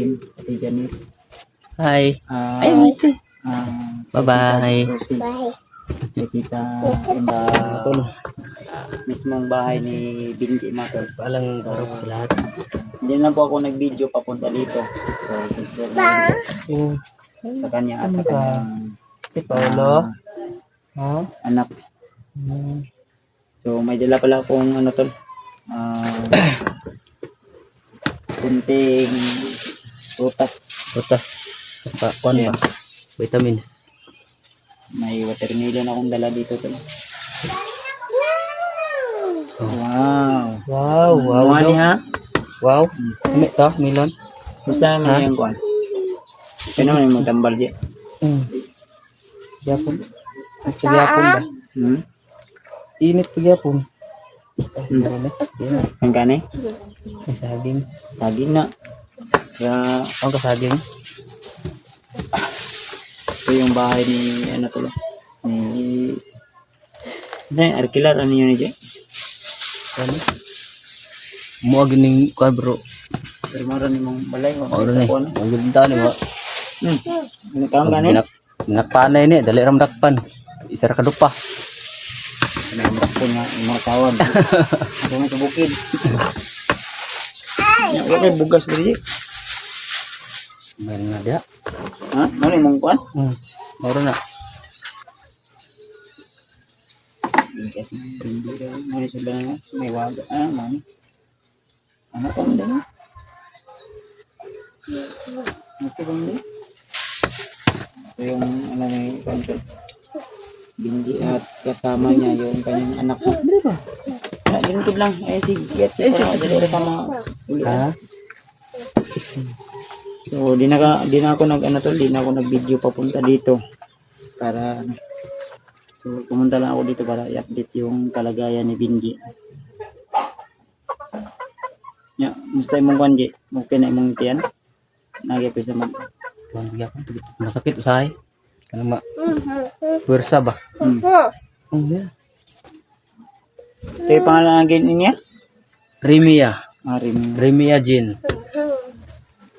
Ate Janice. Hi. Ah, Ay, ate. Bye-bye. Bye. Kay Tita mismong bahay ni Binji Matol. Paalang araw ko sa lahat. Hindi na po ako nag-video papunta dito. So, siguro Oh, sa kanya at sa kanyang si Paolo. Ha? anak. Hmm. So, may dala pala akong ano tol. Kunting prutas. Butas. Kuan ba? Vitamins. May watermelon akong dala dito tol. Wow. Wow, wow. Wow ni ha? Wow. Ano ito? Melon? Basta may yung kuan. Kaya naman yung magtambal dyan. Yapon. Ito yapon ba? Init to yapon. Ang kani? May saging. Saging na. Kaya Ang kasaging. ito yung bahay ni ano to ni Arkilar ano yun ni Ano? Muag ning kuan bro. pero maron ni mong balay mo Oro ni. Ang ganda ni mo. ano kaon gani Nakpanay ni dali ram dakpan. Isa ra kadupa. ano ko nga yung mga tawag ano sa bukid ya wala bugas diri Meron na dia. ha ano yung mong kuan Meron na. kasi hindi ra mo sila na may waga mani ano ko mo dala ito ba mo ito yung ano ni kanto Binji at kasama niya yung kanyang anak ko. Lingkod lang. Ay, sige. Dali sama. Ha? So, di na ako nag-video papunta dito. Para, so, pumunta lang ako dito para i-update yung kalagayan ni Binji. Ya, musta imong kanji? Okay na imong tiyan? Nagyapis na mag... Kuan biya ko. Masakit usahay. Kana ma. Pwersa ba? Yeah. Ito yung pangalan ng niya? Rimia. Rimia. Rimia Jin.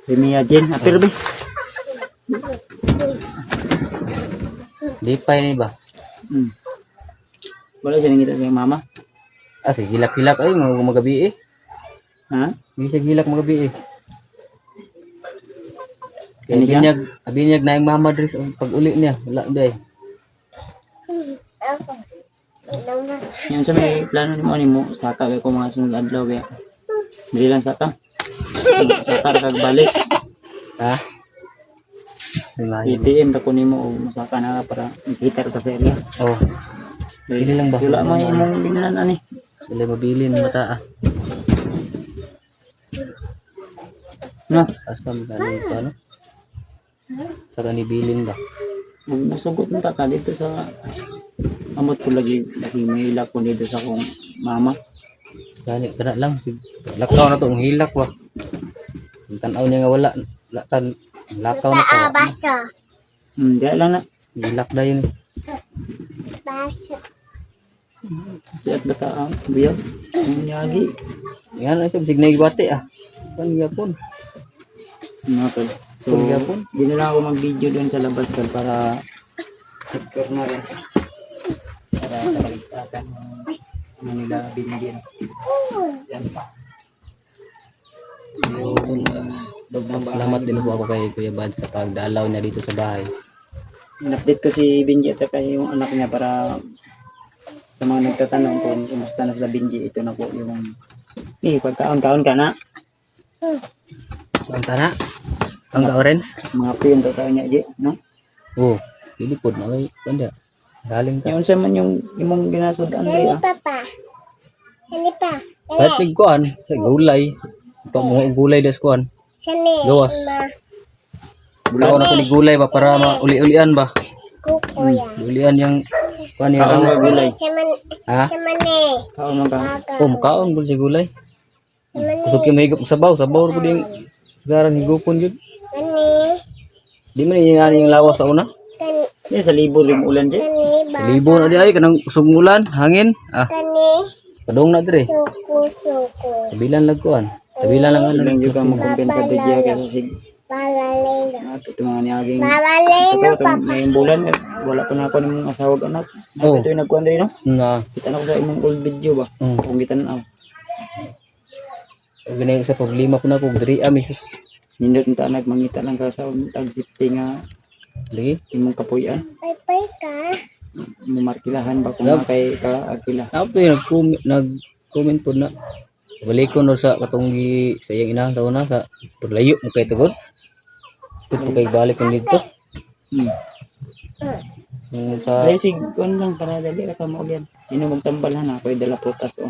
Rimia Jen. Apir ba? Di pa ni ba? Wala siya nangita sa mama? Ah, sige, hilak-hilak ay magabi eh. Ha? Hindi siya hilak magabi eh. Ano siya? Binyag na yung mama dres pag uli niya. Wala day. Yan sa may plano ni mo saka ko mga sunod adlaw kaya. Dili lang saka. Saka kag balik. Ha? ATM ra ko nimo og masaka na para makita ka sa area. Oh. Bili lang ba? Wala man imong binanan ani. Sila mabili ng mata ah. No, Asam galing pa ano? Sa kanibilin ba? musugot na ka dito sa amot ko lagi kasi may hilak ko dito sa akong mama. Gani kana lang. Lakaw na to ang hilak ba. Tanaw niya nga wala. Lakaw na to. Basa. Diya lang na. Hilak na yun eh. Basa. Diya bata ang biya. Ang nyagi. Yan na siya. Signay bate ah. Kan yapon. Tol. So, Pagapon? di na lang ako mag-video doon sa labas tol para secure na rin siya. Para sa kaligtasan ng nila Binji. Yan pa. Salamat din po ako kay Kuya Bad sa pagdalaw niya dito sa bahay. In-update ko si Binji at saka yung anak niya para sa mga nagtatanong kung kumusta na sila Binji. Ito na po yung pagkaon-kaon ka na. Ang tana? Ang ka-orange? Mga piyon taon niya, Ji, no? Oo. Pilipod na kay kanda. Galing ka. Yun sa man yung imong ginasod Andre, ah. Papa. Sani pa. Kahit pigkuan, gulay. Ito mga gulay des kuan. Sani. Gawas. Wala na ko ni gulay ba para mauli-ulian ba? Kuko yan. Ulian yung kuan yung Kaon ano. na gulay. Ha? Samane. Kaon mo ka. Kaon ko si gulay. Kusog yung mahigop sabaw. Sabaw ko din. Sekarang higupon yun. Kani. Di man yung yung lawas sa una. Kani. Yan sa libo yung ulan, Ji. Kani ba? Libo na di ay kanang usog ulan, hangin. Ah, Kani. padong na dire. Suko. Tabilan lang kuan. Tabilan lang ano. Ilang juga mo kumpensa to Ji kasi Babalero. Ito mga niyaging Babalero, ito ngayong bulan wala pa na ako ng mga asawag anak. Oh. Ito yung nagkuhan rin no. Na. Kita na ko sa imong old video ba. Kung kita na Ganyan sa problema po na kung diri ami. nindot nta nagmangita lang ka sa tag safety nga Lagi. imong kapuy-an. Pay ka. Markilahan ba kung kay ka agila. Ako nag-comment po na. Balik ko no sa katong sa iyang ina daw na sa paglayo mo kay tugod. Ito kay balik ko dito. Sa Dahil sigon lang para dali ka mo yan. Ino magtambalan na ako dala prutas oh.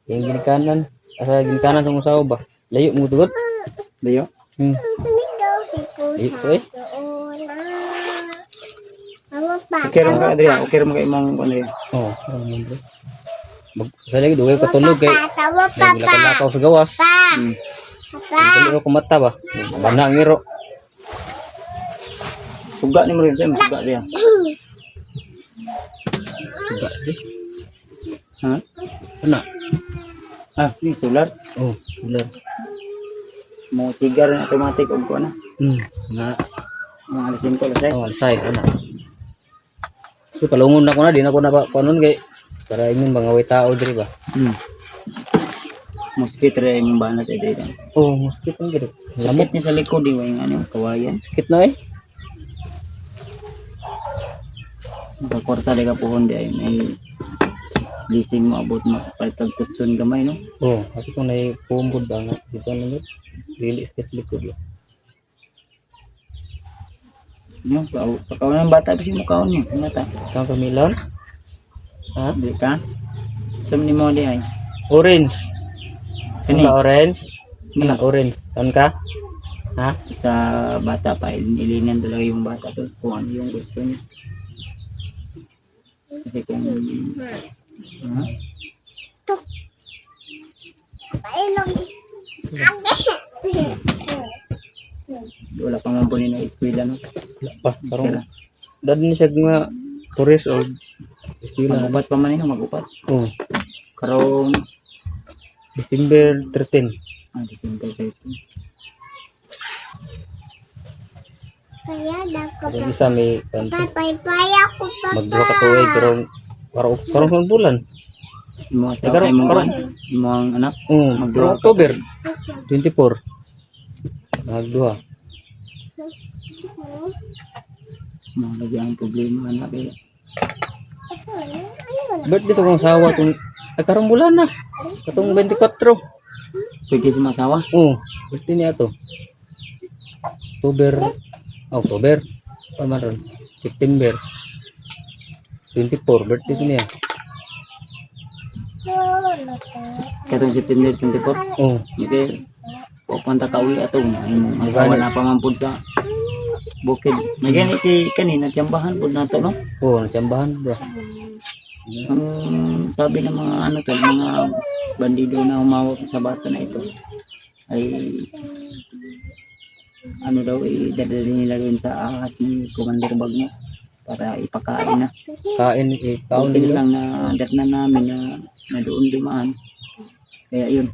yung ginikanan, asa ginikanan sa usaw ba? Layo mo tugod. Dayo. Ligaw si Layo Kusa. to eh. Doon na. Awa pa. Okay ra ka Adria, okay ra mo kay imong kuan Adria. Oh, ano sa lagi dugay ka tulog kay Tawa pa pa. lakaw sa gawas. Pa. Pa. Dali ko kumata ba? Bana ngiro. Suga ni mo rin sa imong suga Adria. Suga di. Ha? Ana. Ni solar. Oh, sular. Mo sigar na automatic og kuan na. Nga. Mga alisin ko alas Oh, say ana. So palungon na ko na din ako na ba kanon kay para ingon mga way tao diri ba. Mosquito rin imong banat Adria. Oh, mosquito ang gid. Sakit ni sa likod di yung ano kawayan. Sakit na eh. Pagkorta di ka puhon di ay may blessing mo abot mapalitag kutsun gamay no. Oh, ako kung naipumod ba nga dito na yun. Really sakit likod ba. Yo, pakawan ng bata kasi mo kaon niya, mata. Kang kamilon? Ha? Di ka? Tum ni mo di ay. Orange. Kani? Ano orange? Ni. Ano orange? Kan ka? Ha? Basta bata pa, ilinan talaga yung bata to kung ano yung gusto niya. Kasi kung ha? Pailong. Wala pa man po na eskwela no. Wala pa. Parang dad ni siya nga tourist or eskwela na. Magupat pa man ino, magupat. Oh, Karon December 13. December 13. Kaya dako Yung pa. isa may kanto. Papay ko pa. Magduha ka tuig pero parang sa bulan. Imo sa Karon- imong karon- imong anak Pero October 24. Nagduha. mo lagi ang problema anak kay Birthday sa kong asawa itong karong bulan na. Katong 24. pwede si masawa. Oh, birthday niya to. October. Pamaron. September. 24, birthday ko niya. Katong September 24. Oh, Okay. Pupunta ka uli atong imong asawa na pamampud sa bukid. Nagani kay kanina tiyambahan pud nato no. oh, natsambahan ba? Ang sabi ng mga ano to, mga bandido na humawak sa bata na ito ay ano daw idadali nila doon sa ahas ni Commander Bagno para ipakain na. Kain, kaon Kaunti nila. lang na datnan namin na doon dumaan. Kaya yun.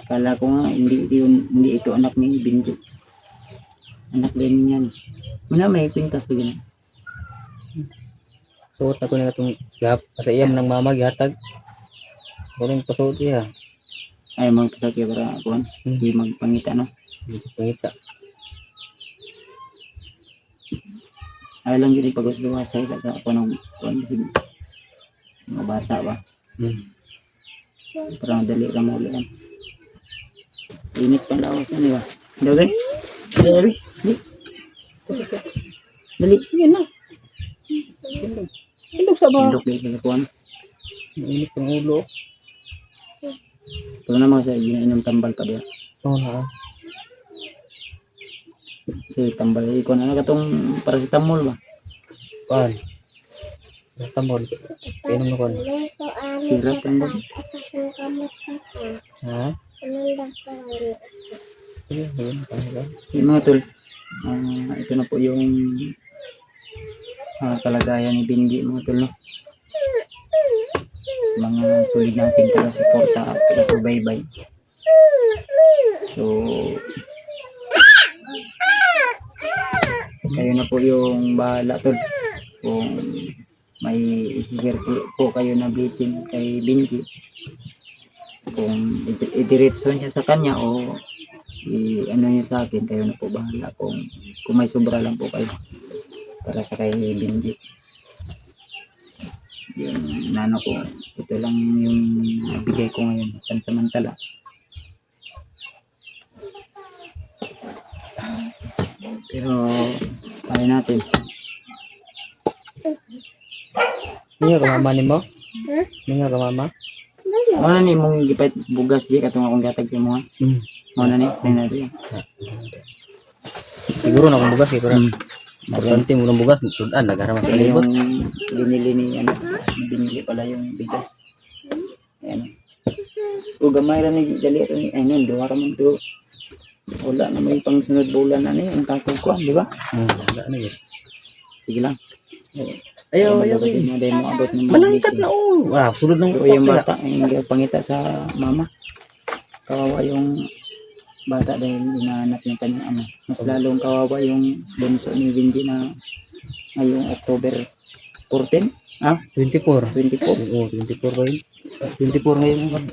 Akala ko nga hindi ito anak ni Benji. Anak din yan. Muna may pintas ko yun. Suot ako na itong gap. Kasi iyam ng mama, gihatag. Kuring pasuot siya. Ay mga pasakya para kuhan. Sige magpangita no. Hindi pangita. Ay lang yun ipagusluwasay ka sa ako ng kuhan kasi mga bata ba. Parang dali ka mo ulit. Init pa lawas yan ba? Dali. Dali. Dali. Yan na. Indog sa ba? Indok din sa kuhan. Init ang ulo. Pero naman sa ginainom tambal pa diya. Oo na. Kasi tambal ikon ano katong paracetamol ba? Paan? Tamol. Kainom na kon. Sirap lang ba? Ha? Sige, ayun. Pangalaman. Yung mga tol, ito na po yung kalagayan ni Benji mga tol no? Sa mga sulit nating taga-suporta at taga-subaybay. So, kayo na po yung bahala tol. Kung may i-share po kayo na blessing kay Benji. Kung idiretso niya sa kanya o ano niya sa akin, kayo na po bahala. Kung may sobra lang po kayo para sa kay Benji. Yung nano ko, ito lang yung nabigay ko ngayon, pansamantala. Pero kaya natin. Ninyo ka mama ni mo? Ninyo ka mama? Ano na ni mong gipait bugas di katong akong gatag sa mga. Ano na ni na rin. Siguro na akong bugas eh. Pero importante mo ng bugas. Tudan, nagaraman sa libot. Yung binili ni ano, binili pala yung bigas. Ayan. O gamay ra ni dali ra ni ay nun duha ra man to. Wala na may pang sunod bulan na ni ang kaso ko, di ba? Wala na yun. Sige lang. Ayaw. Kasi na dahil mo abot ng mga Malangkat blessing. na oh. Wow, sulod ng O yung bata, yung pangita sa mama. Kawawa yung bata dahil hinahanap yung kanyang ama. Mas lalong kawawa yung bunso ni Benji na ngayong October 14. 24. 24. Oo, 24 ba yun? 24 ngayon.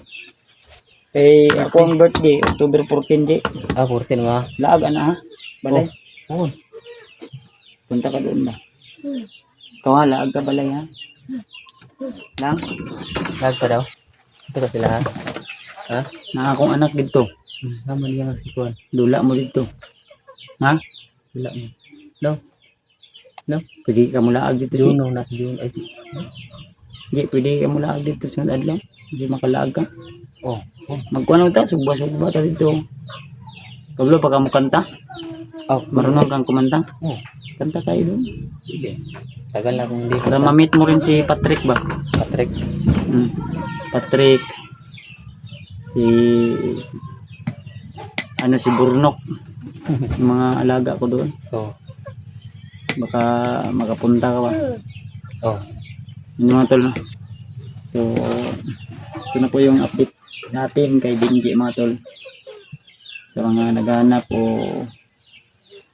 Eh, ako ang birthday, October 14, J. 14 nga. Laag, ana ha? Balay. Oo. Punta ka doon ba? Ikaw ha, laag ka balay ha? Lang? Lag pa daw. Ito ka sila ha? Ha? Na akong anak dito. Naman yan ang sikuan. Dula mo dito. Ha? Wala mo. No? No? Pwede ka mo laag dito, J. June, not June. Ay, J, pwede ka mo laag dito sa adlaw. Hindi makalaag ka. oh. Magkuhan ta, sugba-sugba ta dito. Kablo pa ka mo kanta? Oh, Marunong kang kumanta? oh. Kanta tayo doon. Sige. Tagal na kung hindi. Para ma-meet mo rin si Patrick ba? Patrick. Patrick. Si Burnok. Yung mga alaga ko doon. So, Baka makapunta ka ba? oh. Yung mga tol. So, ito na po yung update natin kay Benji mga tol. Sa mga naghahanap o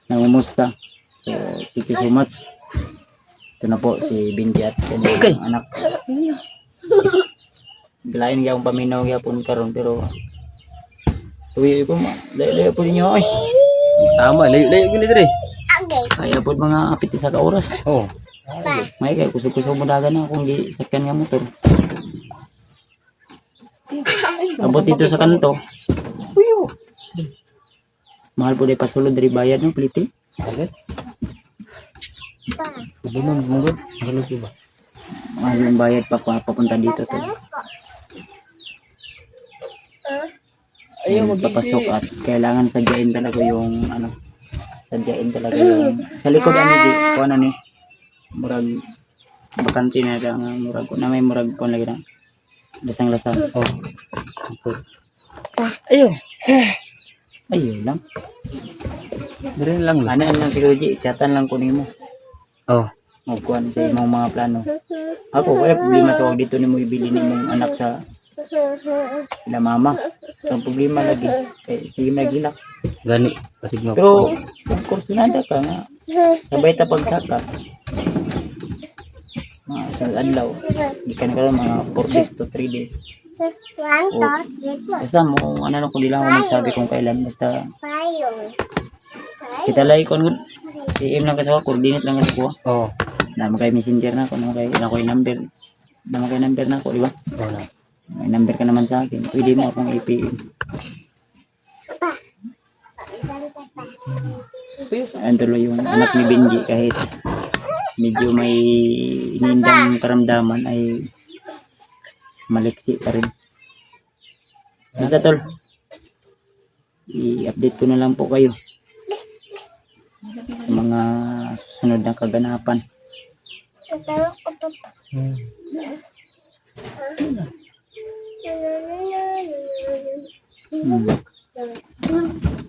nangumusta. So, thank you so much. Ito na po si Benji at kanyang anak. Gilain niya akong paminaw gyapon karon pero tuyo ko layo po ninyo ay. Tama, layo gini dire. Okay. Kaya po mga apit isa ka oras. Oh. May kay kusog-kusog mo dagan na akong gisakyan nga motor. Abot dito sa kanto. Uyo. Mahal po day pasulod diri bayad no pliti. Agad. Sabi mo, mungod. Magalog ba? Mahal yung bayad pa papunta dito to. Ayaw Papasok at kailangan sadyain talaga yung ano. Sadyain talaga yung sa likod ani di ko ano ni murag bakante na lang murag na may murag kon lagi na. Lasang-lasang. Oh. Ayaw. Ayun lang. Dire lang. Ano lang siguro G, chatan lang ko nimo. Oh. Magkuhan sa imong mga plano. Ako, kaya problema sa wag dito ni mo ibili ni mong anak sa ila mama. Ang problema lagi. Kaya sige magilak. Gani. Kasi nga. Pero, of course, nada ka nga. Sabay ta pagsaka. Mga sunod adlaw. Di ka na ka mga 4 days to 3 days. 1, 2, 3, 4. Basta mo, ano lang kung di lang ako magsabi kung kailan. Basta, 5. kita lang ikon good. PM lang kasi ako, coordinate lang kasi ko. Oh. Naman kayo messenger na ako, naman kayo number. Naman kayo number na ako, di ba? Oh na. May number ka naman sa akin. Pwede mo akong i-PM. Ayan tuloy yung anak ni Benji kahit medyo may inindang karamdaman ay maliksi pa rin. Basta tol, i-update ko na lang po kayo sa mga susunod na kaganapan.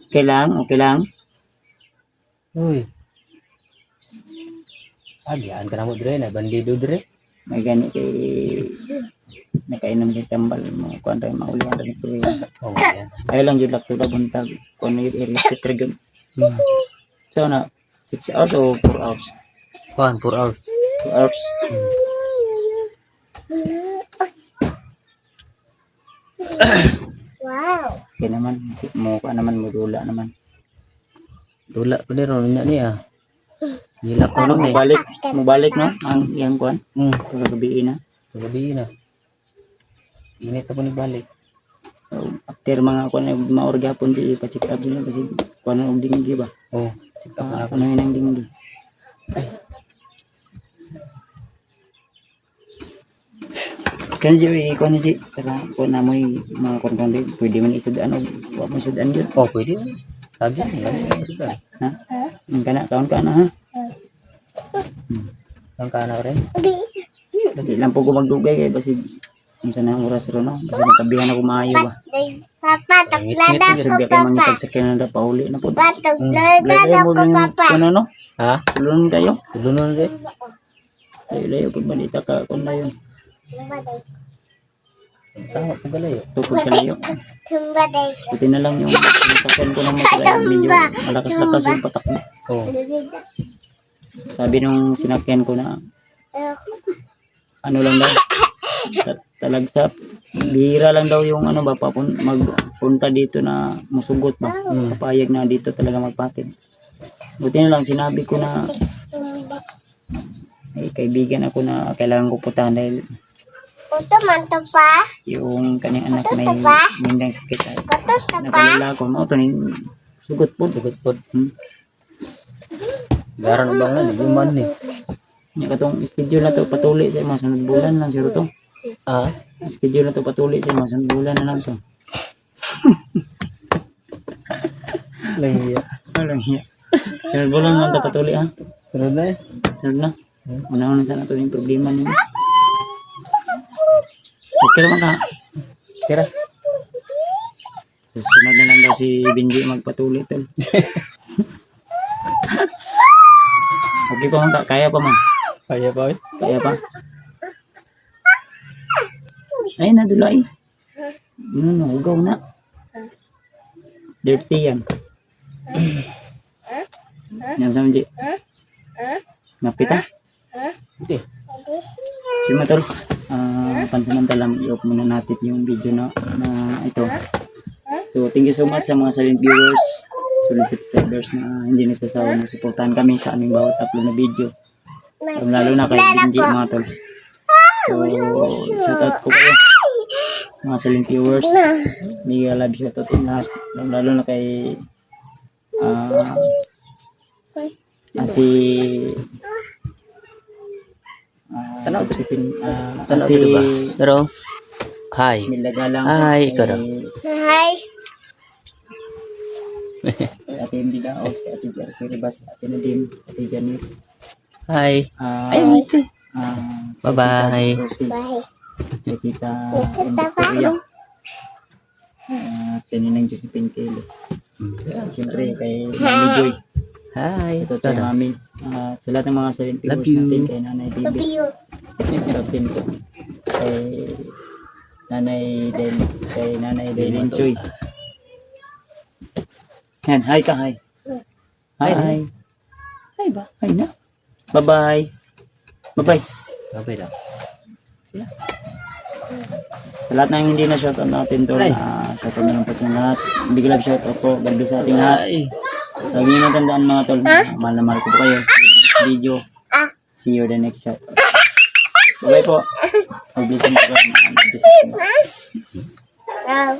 Okay lang, okay lang. Uy. Agian ka na mo dire na bandido dire. May gani kay nakainom yung tambal mo kuan rin maulihan rin ito Oh, yan. ay lang yung lakto na buntag kung yung i-repeat rin Hmm. so na 6 hours o 4 hours 4 hours. 2 hours Wow. okay naman mo ka naman modula naman Dula pa din ron niya niya. Gila ko ano nun eh. mubalik no ang yang kuan Hmm. kagabi na Kagabi na. Init ako ni balik. so, after mga kuan maorga pun di pa-check up nila kasi kuan og dinggi ba Oh, check up na ako. ano yun ang dinggi Kanji kuan ni si para kuan na mo'y mga kuan din pwede man isudan og wa mo isudan gyud Oh, pwede. Lagi. Lagi. ha kana kaon ka na ha Ang kana rin. Di lang po ko magdugay kay basig unsa na ang oras ro no kasi nakabihan ako maayo ba Papa, taglada ko, sabi kay Papa. mangitag sa Canada pauli na po Papa, taglada layo ko, mo lang Papa. ano no Ha? sulon kayo Tulunan rin. layo pud balita ka kun layo Tama po galayo. tukod ka layo Tumbaday. buti na lang yung sinasakyan ko ng motor medyo malakas-lakas yung patakbo Oh. sabi nung sinakyan ko na ano lang daw talagsa bihira lang daw yung ano ba magpunta dito na musugot ba kapayag na dito talaga magpatid buti na lang sinabi ko na ay kaibigan ako na kailangan ko putahan dahil Puto man to pa. yung kanyang anak may mindang sakit ay Puto to pa. nakalala ko mo to ning sugot po Sugot po. hmm. Garan ba nga? Naguman ni. Nya katong schedule na to patuloy sa mga sunod bulan lang siguro to Ah? schedule na to patuloy sa mga sunod bulan na lang to Lahiya. walang hiya sunod bulan lang to patuloy ha Pero na eh. sunod na una sana to yung problema niyo okay naman ka Tira. sa sunod na lang daw si Benji magpatuloy tol okay pa man ka kaya pa man Kaya pa eh. kaya pa ay nadulay hugaw na dirty yan yan sa Benji napit ha Hindi. Sige matol, pansamantala i-off muna natin yung video na ito. So thank you so much sa mga silent viewers, solid subscribers na hindi nagsasawa na suportahan kami sa aming bawat upload na video. Lalo na kay Benji mga tol. So shoutout po kayo mga silent viewers. Mega love shoutout in lahat. Lalo na kay Ate Tanaw ko diba? Pero, hi. Nilagalang Hi, ikaw daw. Hi. Ate Hindi Daos, Ate Jersey Ribas, Ate Nadine, Ate Janice, Hi. Bye Bye-bye. Bye. Tita Victoria, Ate Ninang Josephine Kelly. Siyempre kay Mami Joy, Hi. ito si Mami. At sa lahat ng mga silent Love viewers you. natin, kay Nanay Love Bibi, you. Captain ko, kay Nanay Delin Choy. Yan, hi ka, hi. Hi. Hi ba? Hi na. Bye-bye. Bye-bye. Babay daw. Sa lahat ng hindi na shoutout natin to, shoutout na lang po sa lahat. Big love shoutout po. God bless sa ating lahat. Hi. Lagi nyo natandaan mga tol. Mahal na mahal ko po kayo. See you the next video. See you the next shot. Bye po. God bless po kayo. God bless po. Wow.